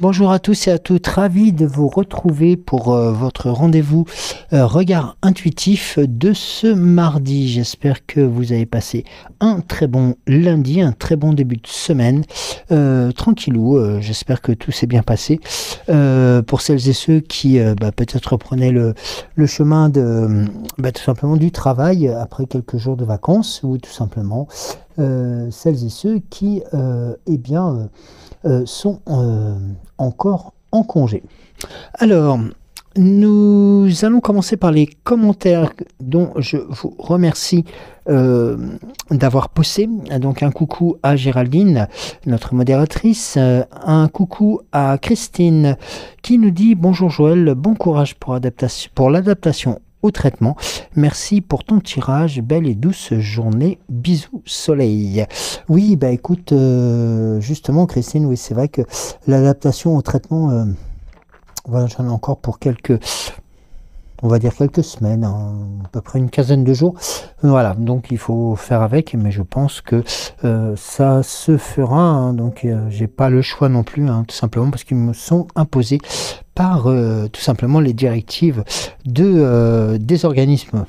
Bonjour à tous et à toutes, ravi de vous retrouver pour votre rendez-vous regard intuitif de ce mardi. J'espère que vous avez passé un très bon lundi, un très bon début de semaine, tranquillou. J'espère que tout s'est bien passé. Pour celles et ceux qui peut-être prenaient le chemin de tout simplement du travail après quelques jours de vacances, ou tout simplement celles et ceux qui sont encore en congé. Alors, nous allons commencer par les commentaires dont je vous remercie d'avoir posté. Donc un coucou à Géraldine, notre modératrice, un coucou à Christine qui nous dit: bonjour Joël, bon courage pour l'adaptation au traitement. Merci pour ton tirage. Belle et douce journée. Bisous soleil. Oui, écoute, justement Christine, oui, c'est vrai que l'adaptation au traitement, voilà, j'en ai encore pour quelques semaines, à peu près une quinzaine de jours. Voilà, donc il faut faire avec, mais je pense que ça se fera. Donc j'ai pas le choix non plus, tout simplement parce qu'ils me sont imposés par tout simplement les directives des organismes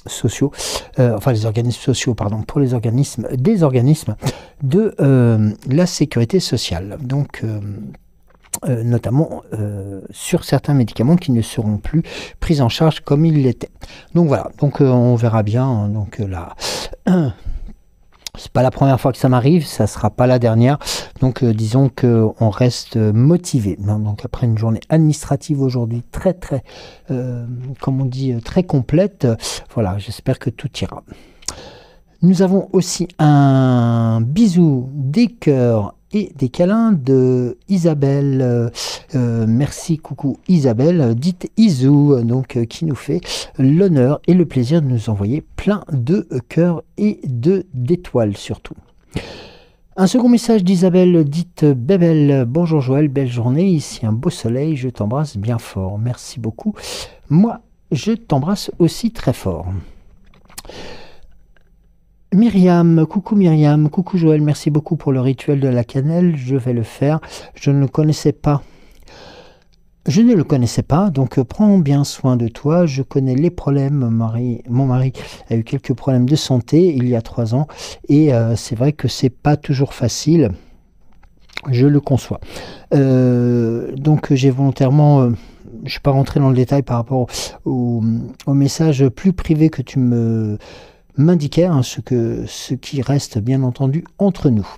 sociaux, pour les organismes, des organismes de la sécurité sociale. Donc notamment sur certains médicaments qui ne seront plus pris en charge comme ils l'étaient. Donc voilà, donc on verra bien. Donc là, c'est pas la première fois que ça m'arrive, ça sera pas la dernière. Donc disons que on reste motivé. Donc après une journée administrative aujourd'hui très très complète. Voilà, j'espère que tout ira. Nous avons aussi un bisou, des cœurs et des câlins de Isabelle. Merci, coucou Isabelle, dite Isou, donc qui nous fait l'honneur et le plaisir de nous envoyer plein de cœurs et d'étoiles surtout. Un second message d'Isabelle, dite Bébel. Bonjour Joël, belle journée, ici un beau soleil, je t'embrasse bien fort. Merci beaucoup. Moi, je t'embrasse aussi très fort. Myriam, coucou Joël, merci beaucoup pour le rituel de la cannelle, je vais le faire, je ne le connaissais pas, donc prends bien soin de toi, je connais les problèmes, mon mari a eu quelques problèmes de santé il y a 3 ans, et c'est vrai que c'est pas toujours facile, je le conçois. Donc j'ai volontairement... je ne suis pas rentré dans le détail par rapport au message plus privé que tu m'indiquait, ce qui reste bien entendu entre nous.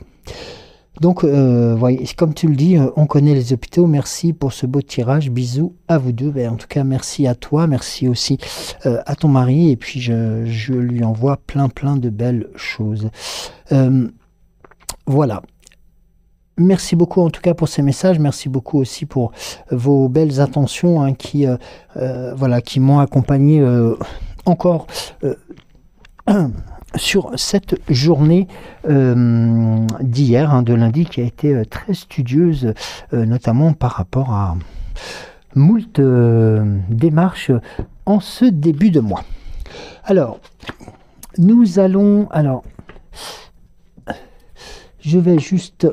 Donc, voyez, comme tu le dis, on connaît les hôpitaux. Merci pour ce beau tirage. Bisous à vous deux. En tout cas, merci à toi. Merci aussi à ton mari. Et puis, je lui envoie plein de belles choses. Voilà. Merci beaucoup en tout cas pour ces messages. Merci beaucoup aussi pour vos belles intentions qui m'ont accompagné encore sur cette journée d'hier, de lundi, qui a été très studieuse, notamment par rapport à moult démarches en ce début de mois. Alors, je vais juste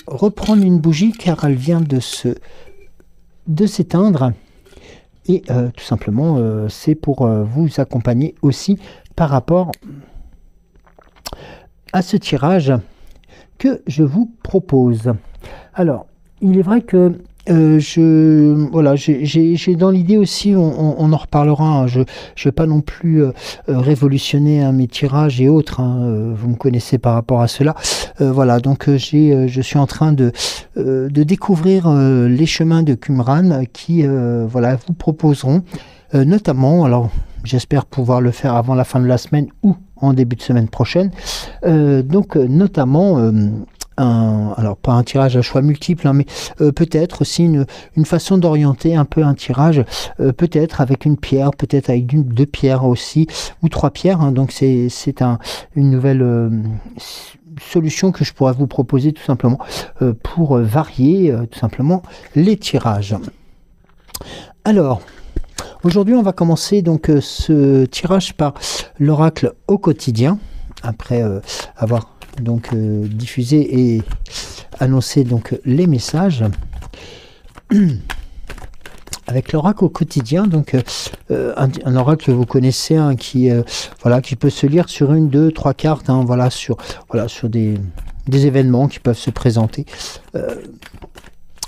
reprendre une bougie car elle vient de s'éteindre. Et tout simplement, c'est pour vous accompagner aussi par rapport à ce tirage que je vous propose. Alors, il est vrai que j'ai dans l'idée aussi, on en reparlera, je ne vais pas non plus révolutionner mes tirages et autres, vous me connaissez par rapport à cela. Donc je suis en train de découvrir les chemins de Qumran qui vous proposeront notamment, alors j'espère pouvoir le faire avant la fin de la semaine ou en début de semaine prochaine, notamment alors pas un tirage à choix multiples, mais peut-être aussi une façon d'orienter un peu un tirage, peut-être avec une pierre, peut-être avec 2 pierres aussi, ou 3 pierres, donc c'est une nouvelle solution que je pourrais vous proposer tout simplement pour varier tout simplement les tirages. Alors, aujourd'hui on va commencer donc ce tirage par l'oracle au quotidien, après avoir donc diffusé et annoncer donc les messages avec l'oracle au quotidien. Donc un oracle que vous connaissez, hein, qui peut se lire sur 1, 2, 3 cartes, hein, sur des événements qui peuvent se présenter,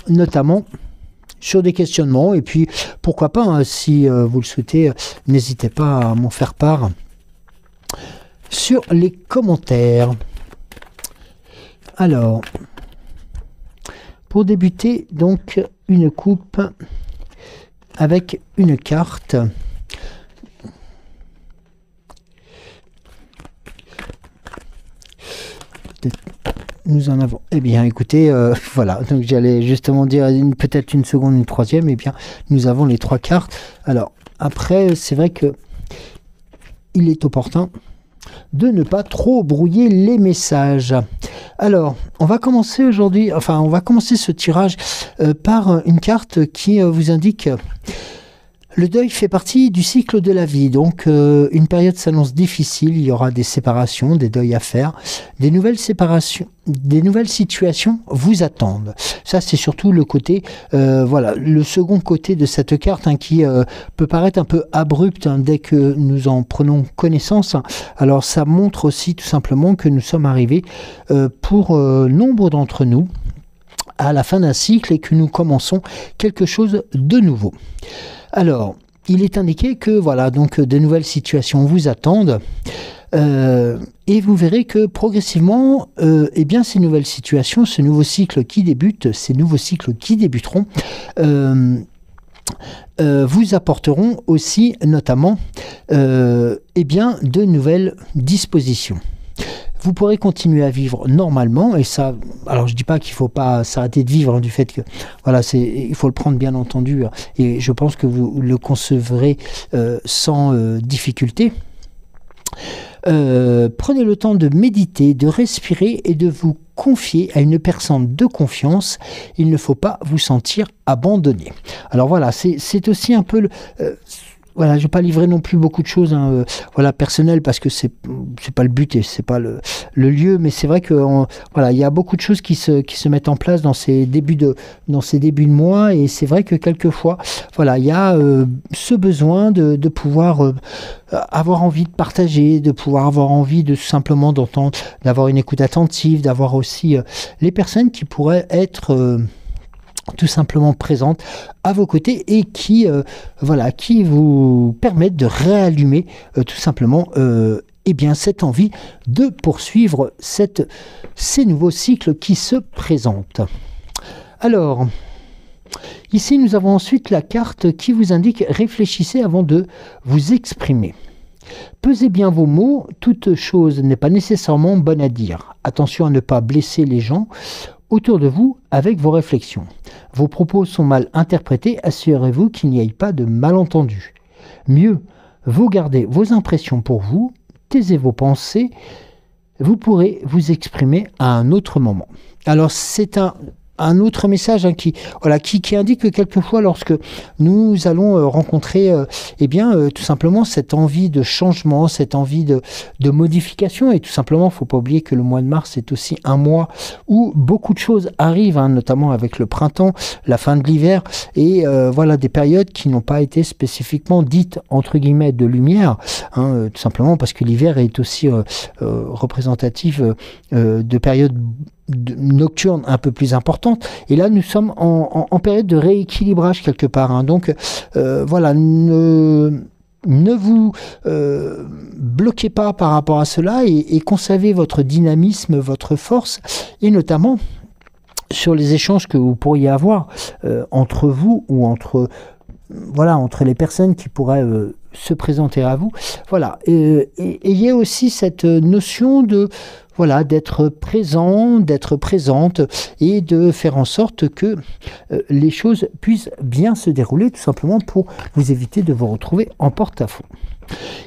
notamment sur des questionnements. Et puis pourquoi pas, hein, si vous le souhaitez, n'hésitez pas à m'en faire part sur les commentaires. Alors, pour débuter, donc une coupe avec une carte. Nous en avons. Eh bien, écoutez, voilà. Donc, j'allais justement dire peut-être une seconde, une troisième. Eh bien, nous avons les 3 cartes. Alors, après, c'est vrai que il est opportun de ne pas trop brouiller les messages. Alors, on va commencer aujourd'hui, on va commencer ce tirage par une carte qui vous indique: le deuil fait partie du cycle de la vie, donc une période s'annonce difficile, il y aura des séparations, des deuils à faire, des nouvelles séparations, des nouvelles situations vous attendent. Ça, c'est surtout le côté, le second côté de cette carte, hein, qui peut paraître un peu abrupte, hein, dès que nous en prenons connaissance. Alors, ça montre aussi tout simplement que nous sommes arrivés, pour nombre d'entre nous, à la fin d'un cycle et que nous commençons quelque chose de nouveau. Alors, il est indiqué que donc de nouvelles situations vous attendent, et vous verrez que progressivement, ces nouvelles situations, ce nouveau cycle qui débute, ces nouveaux cycles qui débuteront, vous apporteront aussi notamment de nouvelles dispositions. Vous pourrez continuer à vivre normalement, et ça, alors je dis pas qu'il faut pas s'arrêter de vivre, hein, du fait que il faut le prendre bien entendu, et je pense que vous le concevrez sans difficulté. Prenez le temps de méditer, de respirer et de vous confier à une personne de confiance. Il ne faut pas vous sentir abandonné. Alors voilà, c'est aussi un peu le... je ne vais pas livrer non plus beaucoup de choses, hein, personnelles, parce que c'est pas le but et c'est pas le lieu, mais c'est vrai que il y a beaucoup de choses qui se mettent en place dans ces débuts de mois, et c'est vrai que quelquefois il y a ce besoin de pouvoir avoir envie de partager, de pouvoir avoir envie de simplement d'entendre, d'avoir une écoute attentive, d'avoir aussi les personnes qui pourraient être tout simplement présente à vos côtés et qui vous permettent de réallumer tout simplement cette envie de poursuivre ces nouveaux cycles qui se présentent. Alors, ici nous avons ensuite la carte qui vous indique: réfléchissez avant de vous exprimer. Pesez bien vos mots, toute chose n'est pas nécessairement bonne à dire. Attention à ne pas blesser les gens autour de vous avec vos réflexions. Vos propos sont mal interprétés, assurez-vous qu'il n'y ait pas de malentendu. Mieux, vous gardez vos impressions pour vous, taisez vos pensées, vous pourrez vous exprimer à un autre moment. Alors c'est un autre message, hein, qui indique que quelquefois, lorsque nous allons rencontrer tout simplement cette envie de changement, cette envie de modification, et tout simplement, il ne faut pas oublier que le mois de mars est aussi un mois où beaucoup de choses arrivent, hein, notamment avec le printemps, la fin de l'hiver, et des périodes qui n'ont pas été spécifiquement dites entre guillemets de lumière, hein, tout simplement parce que l'hiver est aussi représentatif de périodes nocturne un peu plus importante, et là nous sommes en période de rééquilibrage quelque part, hein. Donc ne vous bloquez pas par rapport à cela, et conservez votre dynamisme, votre force, et notamment sur les échanges que vous pourriez avoir entre vous ou entre les personnes qui pourraient se présenter à vous. Ayez aussi cette notion de d'être présent, d'être présente, et de faire en sorte que les choses puissent bien se dérouler, tout simplement pour vous éviter de vous retrouver en porte-à-faux.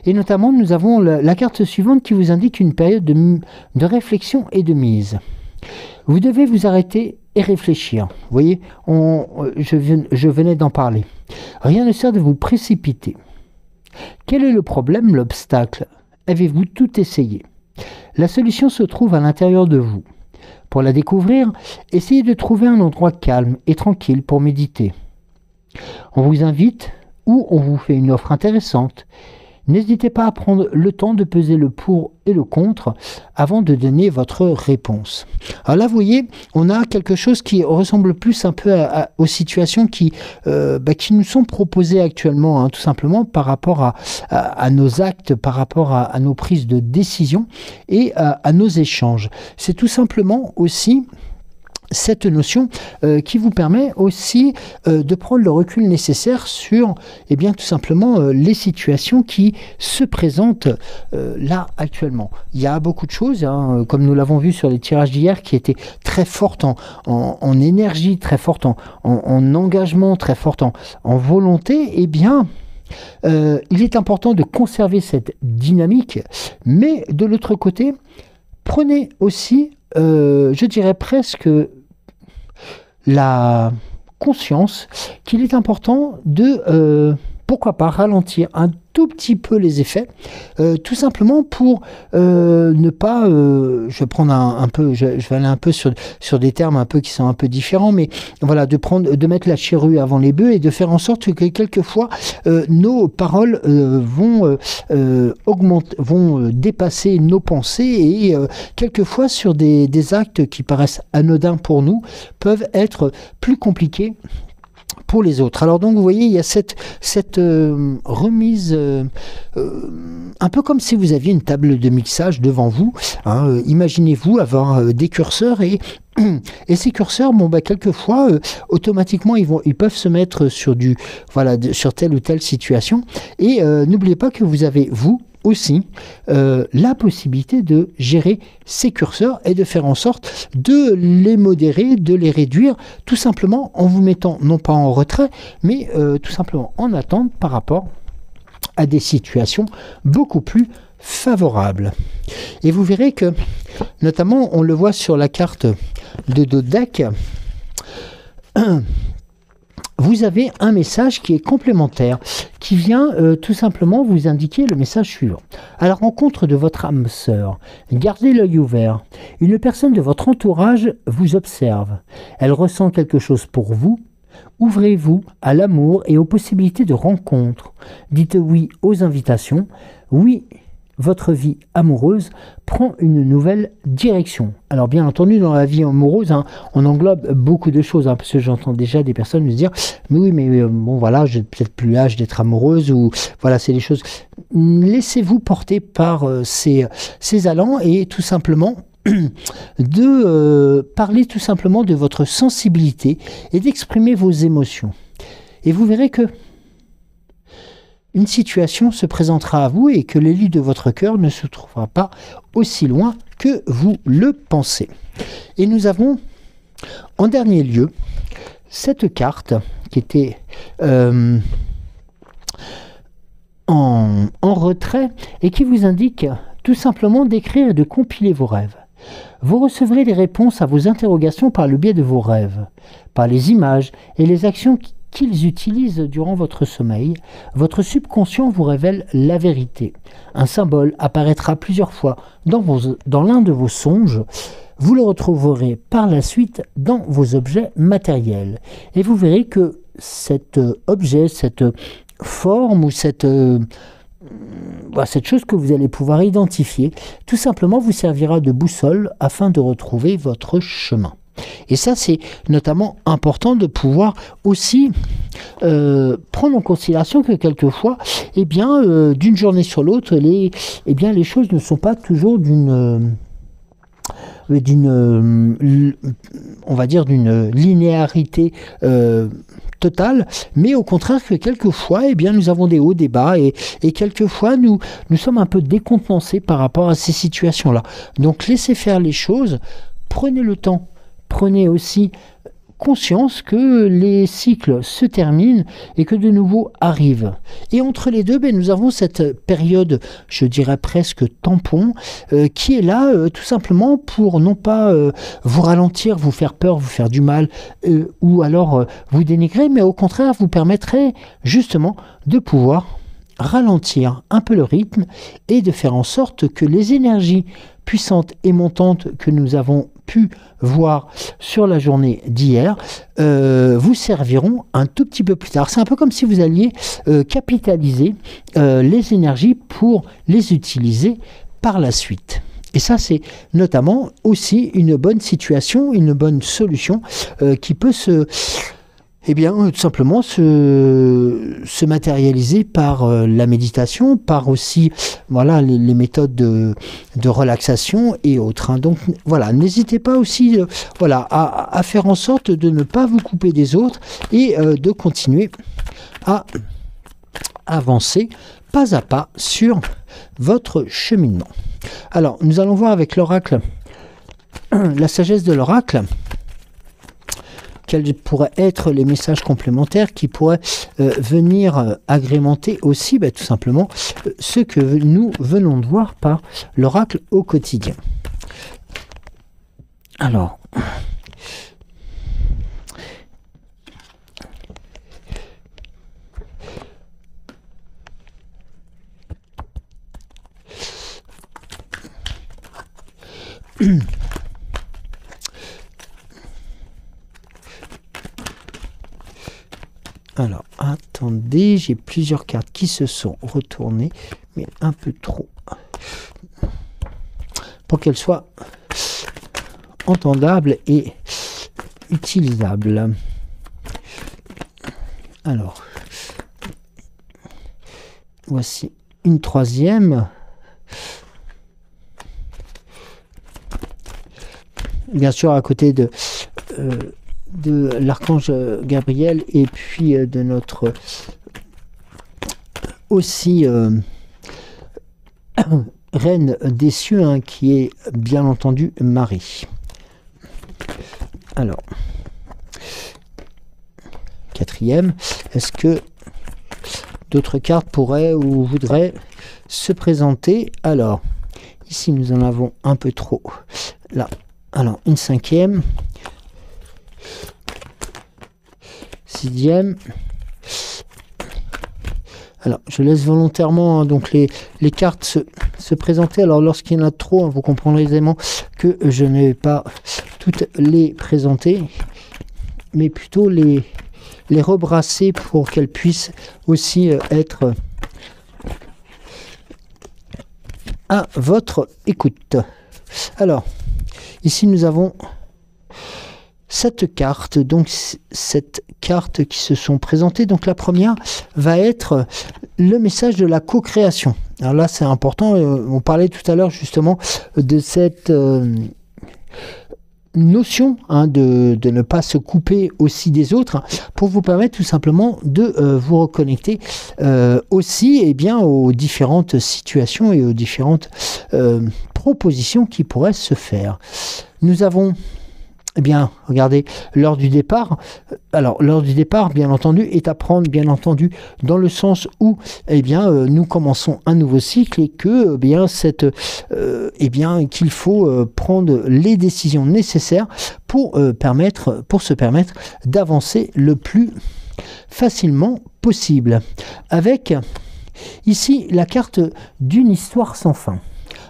Et notamment, nous avons la carte suivante qui vous indique une période de réflexion et de mise. Vous devez vous arrêter et réfléchir. Vous voyez, je venais d'en parler. Rien ne sert de vous précipiter. Quel est le problème, l'obstacle? Avez-vous tout essayé? La solution se trouve à l'intérieur de vous. Pour la découvrir, essayez de trouver un endroit calme et tranquille pour méditer. On vous invite ou on vous fait une offre intéressante. N'hésitez pas à prendre le temps de peser le pour et le contre avant de donner votre réponse. Alors là, vous voyez, on a quelque chose qui ressemble plus un peu aux situations qui nous sont proposées actuellement, tout simplement par rapport à nos actes, par rapport à nos prises de décision et à nos échanges. C'est tout simplement aussi cette notion qui vous permet aussi de prendre le recul nécessaire sur tout simplement les situations qui se présentent là actuellement. Il y a beaucoup de choses, comme nous l'avons vu sur les tirages d'hier, qui étaient très fortes en énergie, très fortes en engagement, très fortes en volonté. Il est important de conserver cette dynamique, mais de l'autre côté, prenez aussi, je dirais presque, la conscience qu'il est important de, pourquoi pas, ralentir un tout petit peu les effets, tout simplement pour ne pas, je vais prendre un peu, je vais aller un peu sur des termes un peu qui sont un peu différents, mais voilà, de mettre la charrue avant les bœufs et de faire en sorte que quelquefois nos paroles vont dépasser nos pensées et quelquefois sur des actes qui paraissent anodins pour nous peuvent être plus compliqués pour les autres. Alors donc vous voyez, il y a cette remise un peu comme si vous aviez une table de mixage devant vous. Imaginez-vous avoir des curseurs et ces curseurs, quelquefois, automatiquement, ils peuvent se mettre sur sur telle ou telle situation. Et n'oubliez pas que vous avez, vous aussi, la possibilité de gérer ces curseurs et de faire en sorte de les modérer, de les réduire, tout simplement en vous mettant, non pas en retrait, mais tout simplement en attente par rapport à des situations beaucoup plus favorables. Et vous verrez que, notamment, on le voit sur la carte de Dodeck, vous avez un message qui est complémentaire, qui vient tout simplement vous indiquer le message suivant. À la rencontre de votre âme sœur, gardez l'œil ouvert. Une personne de votre entourage vous observe. Elle ressent quelque chose pour vous. Ouvrez-vous à l'amour et aux possibilités de rencontre. Dites oui aux invitations. Oui, votre vie amoureuse prend une nouvelle direction. Alors bien entendu, dans la vie amoureuse, on englobe beaucoup de choses, parce que j'entends déjà des personnes me dire « mais oui, mais bon voilà, j'ai peut-être plus l'âge d'être amoureuse » ou voilà, c'est des choses. Laissez-vous porter par ces allants et tout simplement de parler tout simplement de votre sensibilité et d'exprimer vos émotions. Et vous verrez que une situation se présentera à vous et que le lit de votre cœur ne se trouvera pas aussi loin que vous le pensez. Et nous avons, en dernier lieu, cette carte qui était en retrait et qui vous indique tout simplement d'écrire et de compiler vos rêves. Vous recevrez les réponses à vos interrogations par le biais de vos rêves, par les images et les actions qu'ils utilisent durant votre sommeil. Votre subconscient vous révèle la vérité. Un symbole apparaîtra plusieurs fois dans l'un de vos songes. Vous le retrouverez par la suite dans vos objets matériels. Et vous verrez que cet objet, cette forme ou cette chose que vous allez pouvoir identifier, tout simplement vous servira de boussole afin de retrouver votre chemin. Et ça, c'est notamment important de pouvoir aussi prendre en considération que quelquefois, d'une journée sur l'autre, les choses ne sont pas toujours d'une linéarité totale, mais au contraire que quelquefois, nous avons des hauts, des bas, et quelquefois, nous sommes un peu décontenancés par rapport à ces situations-là. Donc, laissez faire les choses, prenez le temps. Prenez aussi conscience que les cycles se terminent et que de nouveaux arrivent. Et entre les deux, nous avons cette période, je dirais presque tampon, qui est là tout simplement pour non pas vous ralentir, vous faire peur, vous faire du mal, ou alors vous dénigrer, mais au contraire vous permettrait justement de pouvoir ralentir un peu le rythme et de faire en sorte que les énergies puissantes et montantes que nous avons pu voir sur la journée d'hier vous serviront un tout petit peu plus tard. C'est un peu comme si vous alliez capitaliser les énergies pour les utiliser par la suite. Et ça, c'est notamment aussi une bonne situation, une bonne solution qui peut tout simplement se matérialiser par la méditation, par aussi voilà, les méthodes de relaxation et autres. Hein. Donc voilà, n'hésitez pas aussi à faire en sorte de ne pas vous couper des autres et de continuer à avancer pas à pas sur votre cheminement. Alors, nous allons voir avec l'oracle, la sagesse de l'oracle, quels pourraient être les messages complémentaires qui pourraient venir agrémenter aussi tout simplement ce que nous venons de voir par l'oracle au quotidien. Alors, alors, attendez, j'ai plusieurs cartes qui se sont retournées, mais un peu trop, pour qu'elles soient entendables et utilisables. Alors, voici une troisième. Bien sûr, à côté de l'archange Gabriel et puis de notre aussi reine des cieux, hein, qui est bien entendu Marie. Alors, quatrième, est-ce que d'autres cartes pourraient ou voudraient se présenter? Alors, ici nous en avons un peu trop. Là, alors une cinquième, sixième. Alors, je laisse volontairement hein, donc les cartes se présenter. Alors, lorsqu'il y en a trop, hein, vous comprendrez aisément que je ne vais pas toutes les présenter, mais plutôt les rebrasser pour qu'elles puissent aussi être à votre écoute. Alors, ici nous avons cette carte, donc cette carte qui se sont présentées. Donc la première va être le message de la co-création. Alors là c'est important, on parlait tout à l'heure justement de cette notion hein, de ne pas se couper aussi des autres, hein, pour vous permettre tout simplement de vous reconnecter aussi aux différentes situations et aux différentes propositions qui pourraient se faire. Nous avons regardez, l'heure du départ. Alors, l'heure du départ, bien entendu, est à prendre, bien entendu, dans le sens où, nous commençons un nouveau cycle et que, qu'il faut prendre les décisions nécessaires pour se permettre d'avancer le plus facilement possible. Avec, ici, la carte d'une histoire sans fin.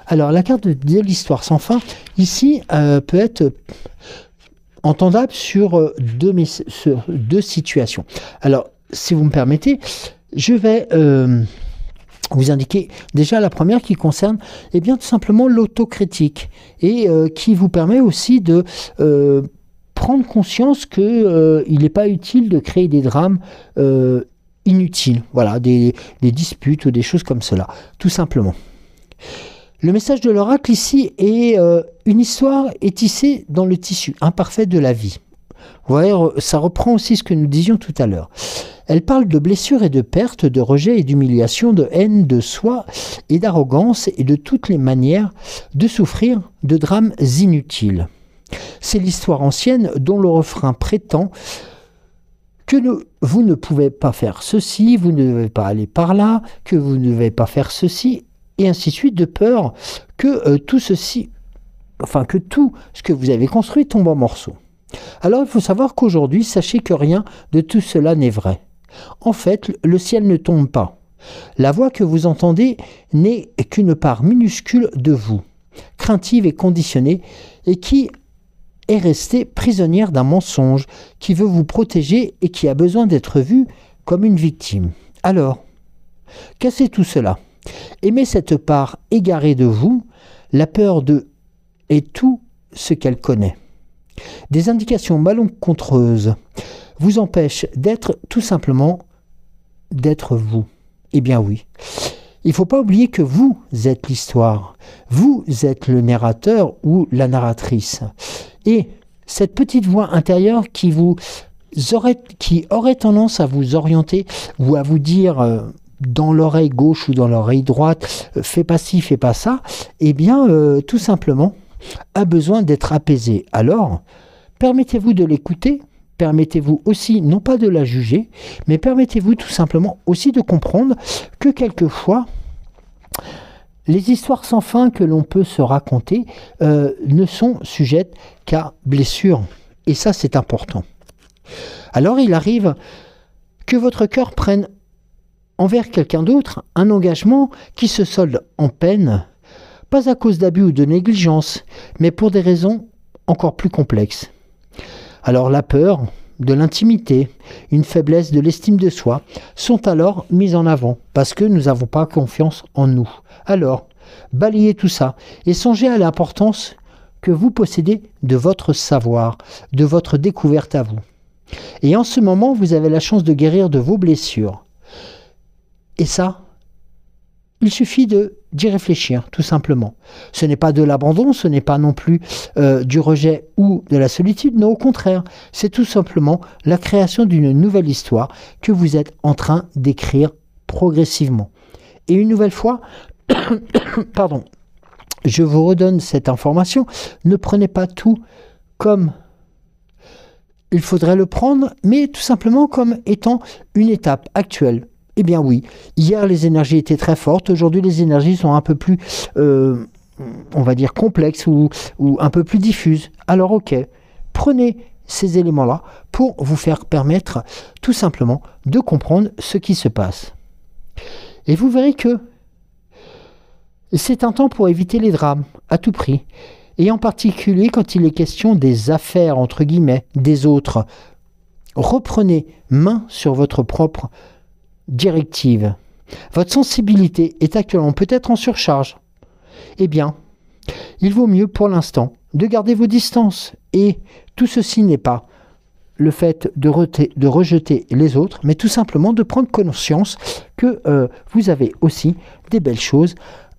Alors, la carte de l'histoire sans fin, ici, peut être entendable sur deux situations. Alors, si vous me permettez, je vais vous indiquer déjà la première qui concerne tout simplement l'autocritique et qui vous permet aussi de prendre conscience qu'il n'est pas utile de créer des drames inutiles, voilà, des disputes ou des choses comme cela, tout simplement. Le message de l'oracle ici est une histoire est tissée dans le tissu imparfait de la vie. Vous voyez, ça reprend aussi ce que nous disions tout à l'heure. Elle parle de blessures et de pertes, de rejet et d'humiliation, de haine, de soi et d'arrogance et de toutes les manières de souffrir de drames inutiles. C'est l'histoire ancienne dont le refrain prétend que vous ne pouvez pas faire ceci, vous ne devez pas aller par là, que vous ne devez pas faire ceci, et ainsi de suite, de peur que tout ce que vous avez construit tombe en morceaux. Alors il faut savoir qu'aujourd'hui, sachez que rien de tout cela n'est vrai. En fait, le ciel ne tombe pas. La voix que vous entendez n'est qu'une part minuscule de vous, craintive et conditionnée, et qui est restée prisonnière d'un mensonge qui veut vous protéger et qui a besoin d'être vue comme une victime. Alors, cassez tout cela. Aimez cette part égarée de vous, la peur de et tout ce qu'elle connaît. Des indications malencontreuses vous empêchent d'être tout simplement d'être vous. Eh bien oui. Il ne faut pas oublier que vous êtes l'histoire. Vous êtes le narrateur ou la narratrice. Et cette petite voix intérieure qui aurait tendance à vous orienter ou à vous dire dans l'oreille gauche ou dans l'oreille droite, fais pas ci, fais pas ça, eh bien, tout simplement, a besoin d'être apaisée. Alors, permettez-vous de l'écouter, permettez-vous aussi, non pas de la juger, mais permettez-vous tout simplement aussi de comprendre que quelquefois, les histoires sans fin que l'on peut se raconter ne sont sujettes qu'à blessure. Et ça, c'est important. Alors, il arrive que votre cœur prenne envers quelqu'un d'autre un engagement qui se solde en peine, pas à cause d'abus ou de négligence, mais pour des raisons encore plus complexes. Alors la peur de l'intimité, une faiblesse de l'estime de soi sont alors mises en avant parce que nous n'avons pas confiance en nous. Alors, balayez tout ça et songez à l'importance que vous possédez de votre savoir, de votre découverte à vous. Et en ce moment, vous avez la chance de guérir de vos blessures. Et ça, il suffit d'y réfléchir, tout simplement. Ce n'est pas de l'abandon, ce n'est pas non plus du rejet ou de la solitude, non, au contraire, c'est tout simplement la création d'une nouvelle histoire que vous êtes en train d'écrire progressivement. Et une nouvelle fois, pardon, je vous redonne cette information, ne prenez pas tout comme il faudrait le prendre, mais tout simplement comme étant une étape actuelle. Eh bien oui, hier les énergies étaient très fortes, aujourd'hui les énergies sont un peu plus, on va dire, complexes ou un peu plus diffuses. Alors ok, prenez ces éléments-là pour vous faire permettre tout simplement de comprendre ce qui se passe. Et vous verrez que c'est un temps pour éviter les drames à tout prix, et en particulier quand il est question des affaires, entre guillemets, des autres. Reprenez main sur votre propre directive. Votre sensibilité est actuellement peut-être en surcharge. Eh bien, il vaut mieux pour l'instant de garder vos distances. Et tout ceci n'est pas le fait de rejeter les autres, mais tout simplement de prendre conscience que vous avez aussi des belles choses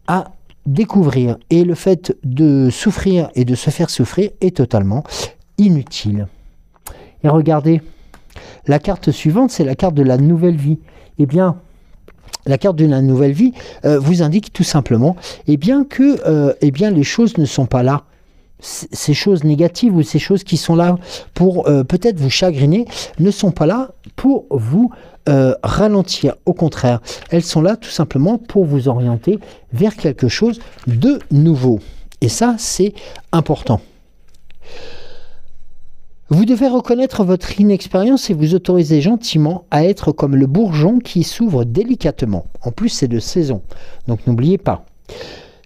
à découvrir. Et le fait de souffrir et de se faire souffrir est totalement inutile. Et regardez, la carte suivante, c'est la carte de la nouvelle vie. Eh bien, la carte de la nouvelle vie vous indique tout simplement que les choses ne sont pas là. Ces choses négatives ou ces choses qui sont là pour peut-être vous chagriner ne sont pas là pour vous ralentir. Au contraire, elles sont là tout simplement pour vous orienter vers quelque chose de nouveau. Et ça, c'est important. Vous devez reconnaître votre inexpérience et vous autoriser gentiment à être comme le bourgeon qui s'ouvre délicatement. En plus, c'est de saison, donc n'oubliez pas.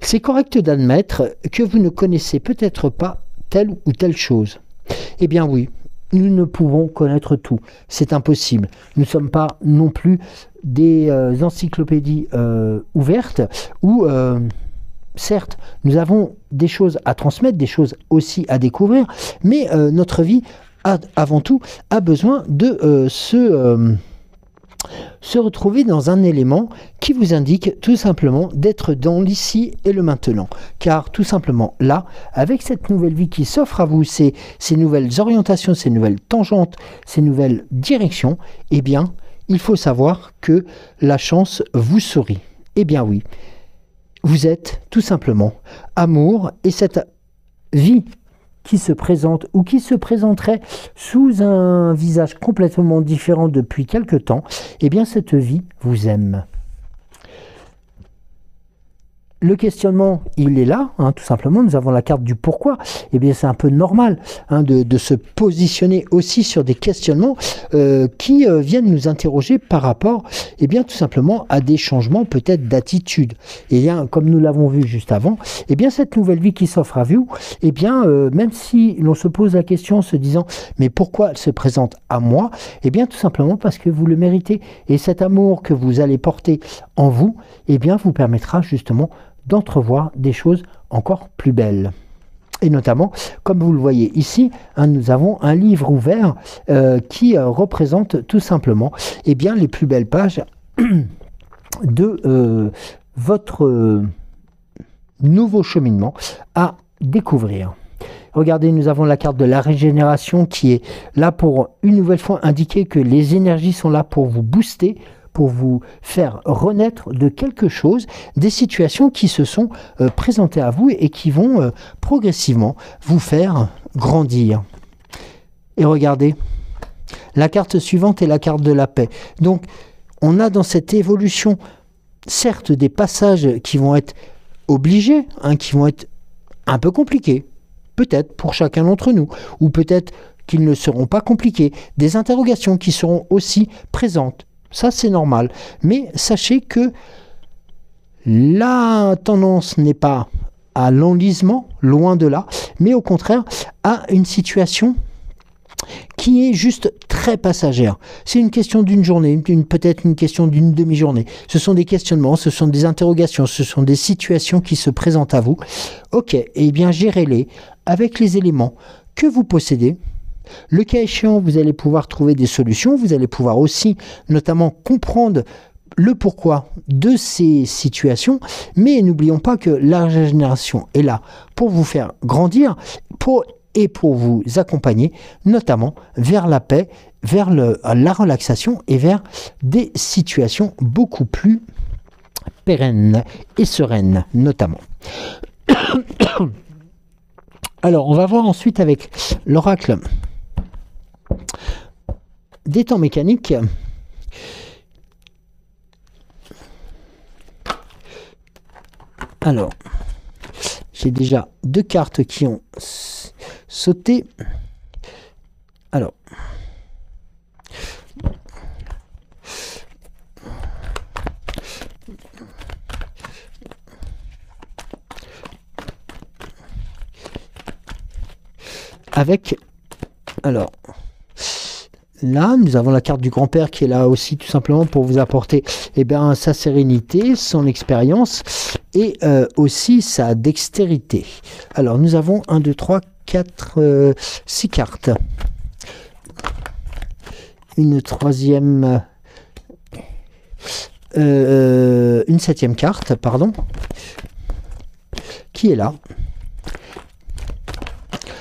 C'est correct d'admettre que vous ne connaissez peut-être pas telle ou telle chose. Eh bien oui, nous ne pouvons connaître tout. C'est impossible. Nous ne sommes pas non plus des encyclopédies ouvertes où... certes, nous avons des choses à transmettre, des choses aussi à découvrir, mais notre vie, avant tout, a besoin de se retrouver dans un élément qui vous indique tout simplement d'être dans l'ici et le maintenant. Car tout simplement là, avec cette nouvelle vie qui s'offre à vous, ces nouvelles orientations, ces nouvelles tangentes, ces nouvelles directions, eh bien, il faut savoir que la chance vous sourit. Eh bien oui. Vous êtes tout simplement amour et cette vie qui se présente ou qui se présenterait sous un visage complètement différent depuis quelque temps, eh bien cette vie vous aime. le questionnement, il est là, hein, tout simplement. Nous avons la carte du pourquoi. Eh bien, c'est un peu normal hein, de se positionner aussi sur des questionnements qui viennent nous interroger par rapport, eh bien, tout simplement à des changements peut-être d'attitude. Et bien, comme nous l'avons vu juste avant, eh bien, cette nouvelle vie qui s'offre à vous, eh bien, même si l'on se pose la question en se disant, mais pourquoi elle se présente à moi? Eh bien, tout simplement parce que vous le méritez. Et cet amour que vous allez porter en vous, eh bien, vous permettra justement d'entrevoir des choses encore plus belles. Et notamment, comme vous le voyez ici, hein, nous avons un livre ouvert qui représente tout simplement eh bien, les plus belles pages de votre nouveau cheminement à découvrir. Regardez, nous avons la carte de la régénération qui est là pour une nouvelle fois indiquer que les énergies sont là pour vous booster, pour vous faire renaître de quelque chose, des situations qui se sont présentées à vous et qui vont progressivement vous faire grandir. Et regardez, la carte suivante est la carte de la paix. Donc, on a dans cette évolution, certes, des passages qui vont être obligés, hein, qui vont être un peu compliqués, peut-être pour chacun d'entre nous, ou peut-être qu'ils ne seront pas compliqués, des interrogations qui seront aussi présentes. Ça, c'est normal. Mais sachez que la tendance n'est pas à l'enlisement, loin de là, mais au contraire à une situation qui est juste très passagère. C'est une question d'une journée, peut-être une question d'une demi-journée. Ce sont des questionnements, ce sont des interrogations, ce sont des situations qui se présentent à vous. Ok, eh bien gérez-les avec les éléments que vous possédez. Le cas échéant, vous allez pouvoir trouver des solutions, vous allez pouvoir aussi notamment comprendre le pourquoi de ces situations, mais n'oublions pas que la régénération est là pour vous faire grandir et pour vous accompagner, notamment vers la paix, vers la relaxation et vers des situations beaucoup plus pérennes et sereines, notamment. Alors, on va voir ensuite avec l'oracle des temps mécaniques. Alors, j'ai déjà deux cartes qui ont sauté. Alors, alors, là, nous avons la carte du grand-père qui est là aussi tout simplement pour vous apporter eh bien, sa sérénité, son expérience et aussi sa dextérité. Alors, nous avons 1, 2, 3, 4, 6 cartes. Une troisième... une septième carte, pardon, qui est là.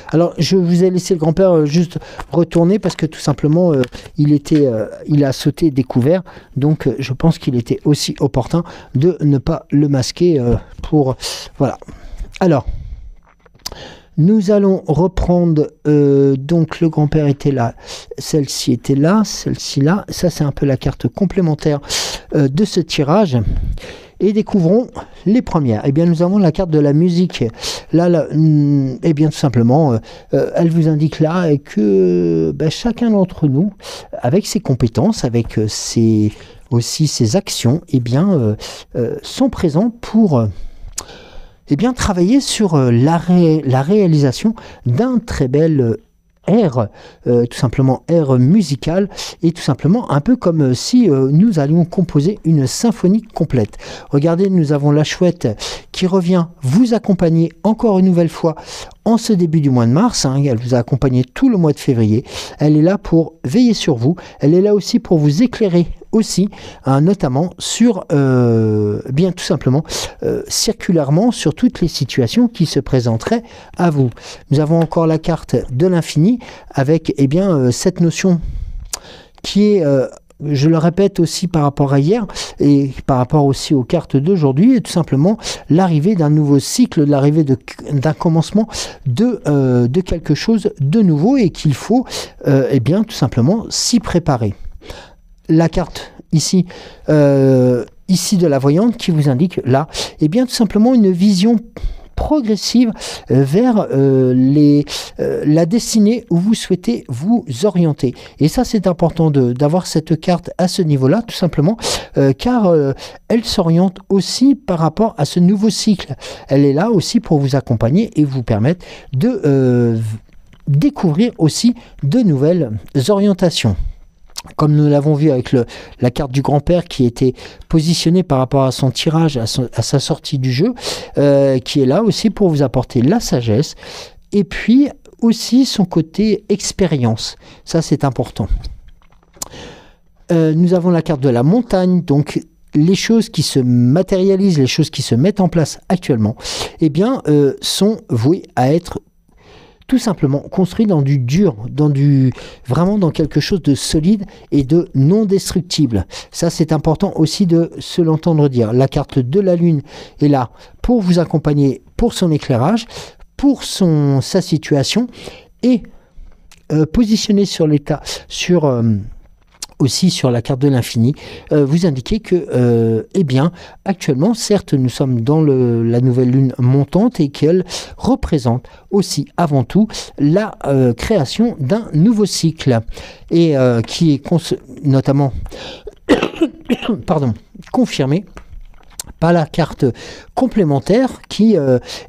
Alors, je vous ai laissé le grand-père juste retourner parce que tout simplement, il a sauté découvert. Donc, je pense qu'il était aussi opportun de ne pas le masquer pour... Voilà. Alors, nous allons reprendre... donc, le grand-père était là. Celle-ci était là. Celle-ci là. Ça, c'est un peu la carte complémentaire de ce tirage. Et découvrons les premières. Eh bien, nous avons la carte de la musique. Là eh bien, tout simplement, elle vous indique là que chacun d'entre nous, avec ses compétences, avec aussi ses actions, eh bien, sont présents pour eh bien, travailler sur la réalisation d'un très bel air, tout simplement air musical, et tout simplement un peu comme si nous allions composer une symphonie complète. Regardez, nous avons la chouette qui revient vous accompagner encore une nouvelle fois en ce début du mois de mars. Elle vous a accompagné tout le mois de février. Elle est là pour veiller sur vous. Elle est là aussi pour vous éclairer aussi, notamment sur, bien tout simplement, circulairement sur toutes les situations qui se présenteraient à vous. Nous avons encore la carte de l'infini avec eh bien, cette notion qui est... je le répète aussi par rapport à hier et par rapport aussi aux cartes d'aujourd'hui, tout simplement l'arrivée d'un nouveau cycle, l'arrivée d'un commencement de quelque chose de nouveau et qu'il faut eh bien, tout simplement s'y préparer. La carte ici ici de la voyante qui vous indique là, eh bien tout simplement une vision progressive vers la destinée où vous souhaitez vous orienter. Et ça, c'est important d'avoir cette carte à ce niveau-là, tout simplement, car elle s'oriente aussi par rapport à ce nouveau cycle. Elle est là aussi pour vous accompagner et vous permettre de découvrir aussi de nouvelles orientations. Comme nous l'avons vu avec la carte du grand-père qui était positionnée par rapport à son tirage, à sa sortie du jeu, qui est là aussi pour vous apporter la sagesse et puis aussi son côté expérience. Ça, c'est important. Nous avons la carte de la montagne, donc les choses qui se matérialisent, les choses qui se mettent en place actuellement, eh bien, sont vouées à être tout simplement construit dans du dur, vraiment dans quelque chose de solide et de non destructible. Ça, c'est important aussi de se l'entendre dire. La carte de la lune est là pour vous accompagner, pour son éclairage, pour sa situation et positionner sur l'état, aussi sur la carte de l'infini, vous indiquez que, eh bien, actuellement, certes, nous sommes dans la nouvelle lune montante et qu'elle représente aussi, avant tout, la création d'un nouveau cycle et qui est notamment confirmé par la carte complémentaire qui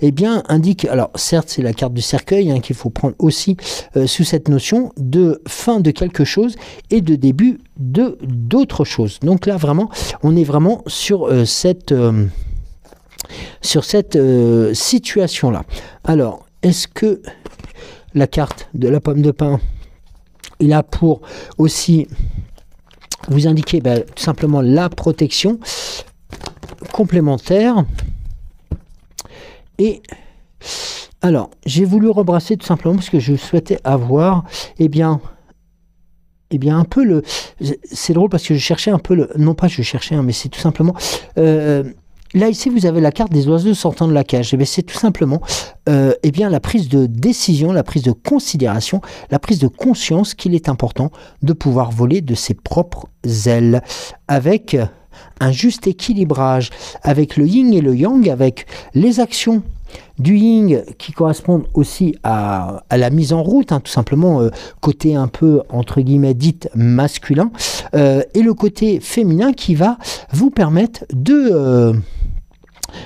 eh bien, indique, alors certes c'est la carte du cercueil qu'il faut prendre aussi sous cette notion de fin de quelque chose et de début d'autre chose. Donc là vraiment, on est vraiment sur cette situation-là. Alors, est-ce que la carte de la pomme de pin est là pour aussi vous indiquer tout simplement la protection complémentaire? Et alors j'ai voulu rebrasser tout simplement parce que je souhaitais avoir eh bien un peu c'est drôle parce que je cherchais un peu non pas je cherchais mais c'est tout simplement là ici vous avez la carte des oiseaux sortant de la cage. Et bien c'est tout simplement eh bien la prise de décision, la prise de considération, la prise de conscience qu'il est important de pouvoir voler de ses propres ailes avec un juste équilibrage, avec le yin et le yang, avec les actions du yin qui correspondent aussi à la mise en route, tout simplement côté un peu entre guillemets dit masculin, et le côté féminin qui va vous permettre de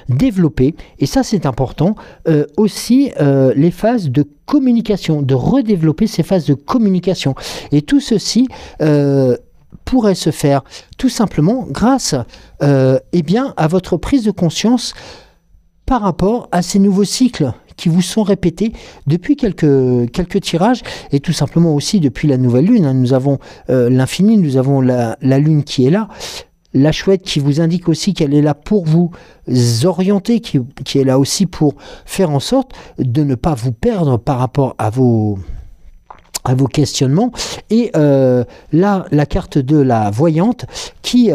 développer, et ça c'est important, aussi les phases de communication, de redévelopper ces phases de communication. Et tout ceci pourrait se faire tout simplement grâce eh bien, à votre prise de conscience par rapport à ces nouveaux cycles qui vous sont répétés depuis quelques tirages et tout simplement aussi depuis la nouvelle lune. Nous avons l'infini, nous avons la lune qui est là, la chouette qui vous indique aussi qu'elle est là pour vous orienter, qui est là aussi pour faire en sorte de ne pas vous perdre par rapport à vos questionnements, et là la carte de la voyante qui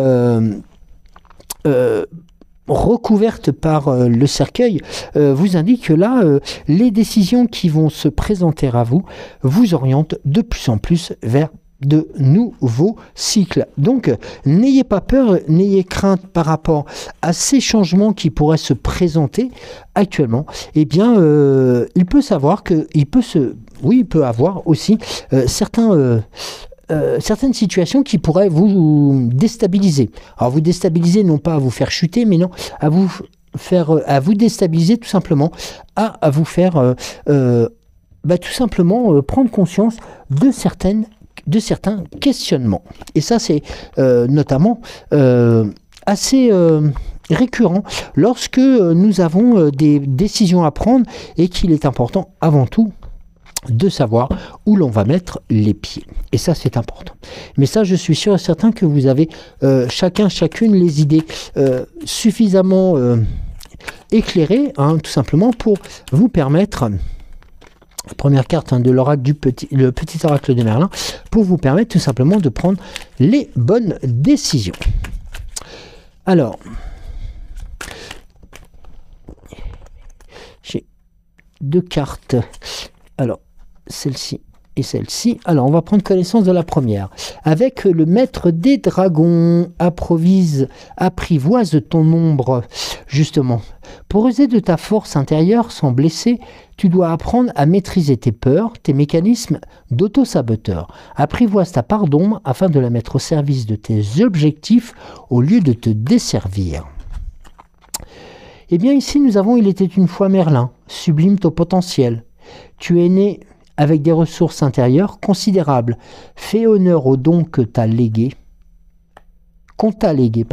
recouverte par le cercueil vous indique que là les décisions qui vont se présenter à vous vous orientent de plus en plus vers de nouveaux cycles. Donc n'ayez pas peur, n'ayez crainte par rapport à ces changements qui pourraient se présenter actuellement. Eh bien il peut savoir que il peut avoir aussi certaines situations qui pourraient vous déstabiliser. Alors vous déstabiliser non pas à vous faire chuter, mais non à vous déstabiliser tout simplement, à vous faire tout simplement prendre conscience de certains questionnements. Et ça c'est notamment assez récurrent lorsque nous avons des décisions à prendre et qu'il est important avant tout de savoir où l'on va mettre les pieds. Et ça, c'est important. Mais ça, je suis sûr et certain que vous avez chacune les idées suffisamment éclairées, tout simplement, pour vous permettre, la première carte de l'oracle le petit oracle de Merlin, pour vous permettre tout simplement de prendre les bonnes décisions. Alors, j'ai deux cartes. Alors, celle-ci et celle-ci. Alors, on va prendre connaissance de la première. Avec le maître des dragons, apprivoise ton ombre. Justement, pour user de ta force intérieure sans blesser, tu dois apprendre à maîtriser tes peurs, tes mécanismes d'auto-saboteur. Apprivoise ta part d'ombre afin de la mettre au service de tes objectifs au lieu de te desservir. Eh bien, ici, nous avons « Il était une fois Merlin ». Sublime ton potentiel. Tu es né avec des ressources intérieures considérables. Fais honneur aux dons que qu'on t'a légués.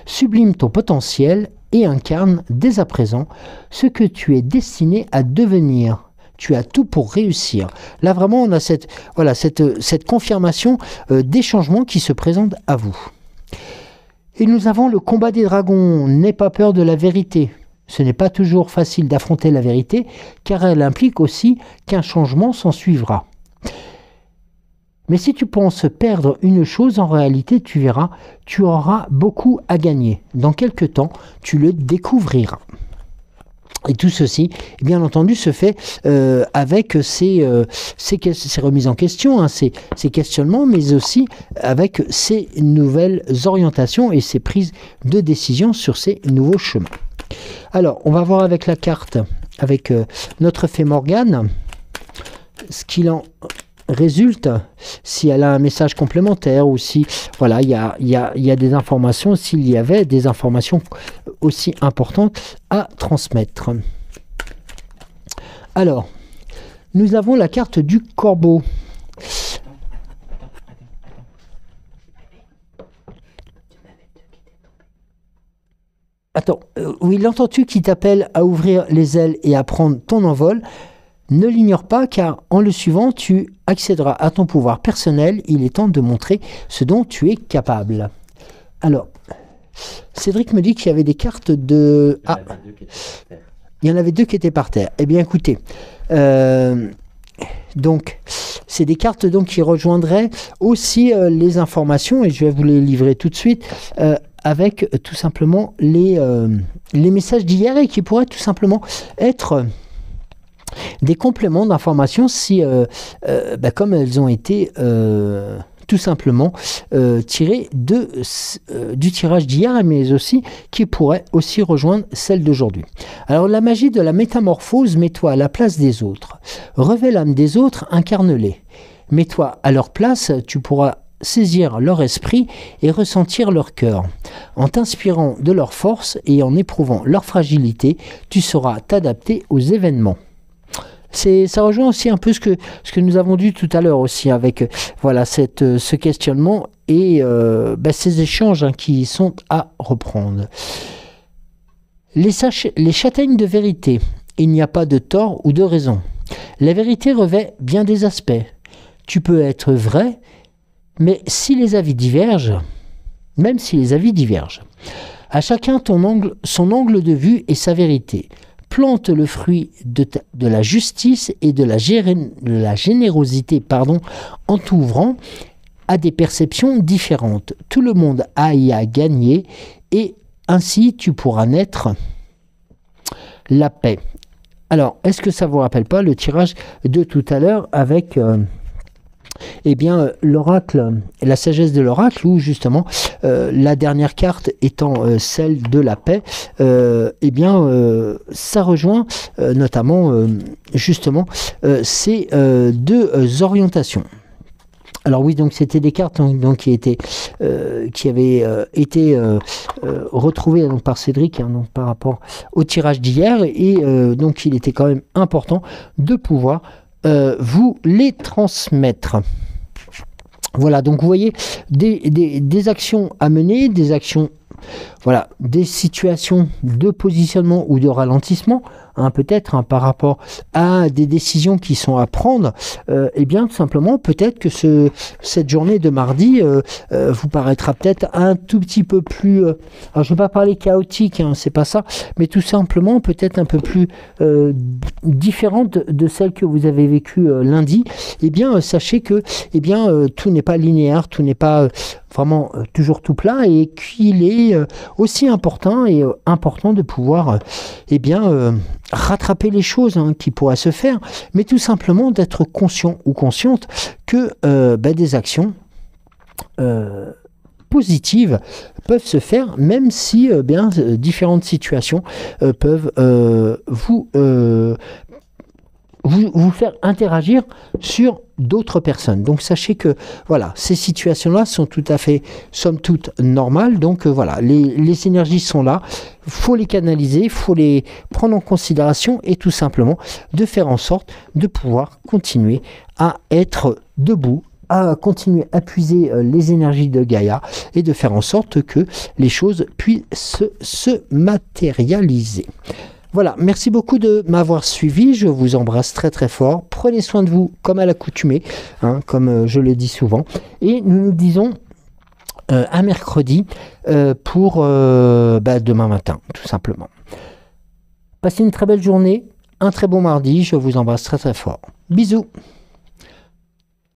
Sublime ton potentiel et incarne dès à présent ce que tu es destiné à devenir. Tu as tout pour réussir. Là, vraiment, on a cette confirmation des changements qui se présentent à vous. Et nous avons le combat des dragons. N'aie pas peur de la vérité. Ce n'est pas toujours facile d'affronter la vérité, car elle implique aussi qu'un changement s'en suivra. Mais si tu penses perdre une chose, en réalité, tu verras, tu auras beaucoup à gagner. Dans quelque temps, tu le découvriras. Et tout ceci, bien entendu, se fait avec ces remises en question, ces questionnements, mais aussi avec ces nouvelles orientations et ces prises de décision sur ces nouveaux chemins. Alors, on va voir avec la carte, avec notre fée Morgane, ce qu'il en résulte, si elle a un message complémentaire ou si, voilà, il y a des informations, s'il y avait des informations aussi importantes à transmettre. Alors, nous avons la carte du corbeau. Attends, oui, l'entends-tu qui t'appelle à ouvrir les ailes et à prendre ton envol? Ne l'ignore pas, car en le suivant, tu accéderas à ton pouvoir personnel. Il est temps de montrer ce dont tu es capable. Alors, Cédric me dit qu'il y avait des cartes de... Ah, il y en avait deux qui étaient par terre. Eh bien, écoutez, donc, c'est des cartes donc, qui rejoindraient aussi les informations, et je vais vous les livrer tout de suite, avec tout simplement les messages d'hier et qui pourraient tout simplement être des compléments d'informations si, comme elles ont été tout simplement tirées du tirage d'hier, mais aussi qui pourraient aussi rejoindre celle d'aujourd'hui. Alors la magie de la métamorphose, mets-toi à la place des autres. Revêt l'âme des autres, incarne-les. Mets-toi à leur place, tu pourras saisir leur esprit et ressentir leur cœur. En t'inspirant de leur force et en éprouvant leur fragilité, tu sauras t'adapter aux événements. Ça rejoint aussi un peu ce que nous avons dit tout à l'heure aussi avec voilà, ce questionnement et ces échanges qui sont à reprendre. Les châtaignes de vérité, il n'y a pas de tort ou de raison. La vérité revêt bien des aspects. Tu peux être vrai, mais si les avis divergent, même si les avis divergent, à chacun son angle de vue et sa vérité. Plante le fruit de la justice et de la générosité en t'ouvrant à des perceptions différentes. Tout le monde a y à gagner et ainsi tu pourras naître la paix. Alors, est-ce que ça vous rappelle pas le tirage de tout à l'heure avec... l'oracle, la sagesse de l'oracle, où justement la dernière carte étant celle de la paix, ça rejoint notamment justement ces deux orientations. Alors oui, donc c'était des cartes donc, qui avaient été retrouvées donc, par Cédric donc, par rapport au tirage d'hier, et donc il était quand même important de pouvoir vous les transmettre. Voilà, donc vous voyez des actions à mener, des actions, voilà, des situations de positionnement ou de ralentissement, peut-être par rapport à des décisions qui sont à prendre, tout simplement, peut-être que cette journée de mardi vous paraîtra peut-être un tout petit peu plus, alors je ne vais pas parler chaotique, c'est pas ça, mais tout simplement peut-être un peu plus différente de celle que vous avez vécue lundi. Sachez que tout n'est pas linéaire, tout n'est pas vraiment toujours tout plat, et qu'il est aussi important de pouvoir rattraper les choses qui pourraient se faire, mais tout simplement d'être conscient ou consciente que des actions positives peuvent se faire, même si différentes situations peuvent vous faire interagir sur d'autres personnes. Donc sachez que voilà, ces situations-là sont tout à fait, somme toute, normales. Donc voilà, les énergies sont là, faut les canaliser, il faut les prendre en considération et tout simplement de faire en sorte de pouvoir continuer à être debout, à continuer à puiser les énergies de Gaïa et de faire en sorte que les choses puissent se matérialiser. Voilà, merci beaucoup de m'avoir suivi, je vous embrasse très très fort, prenez soin de vous comme à l'accoutumée, comme je le dis souvent, et nous nous disons à mercredi pour demain matin, tout simplement. Passez une très belle journée, un très bon mardi, je vous embrasse très très fort. Bisous.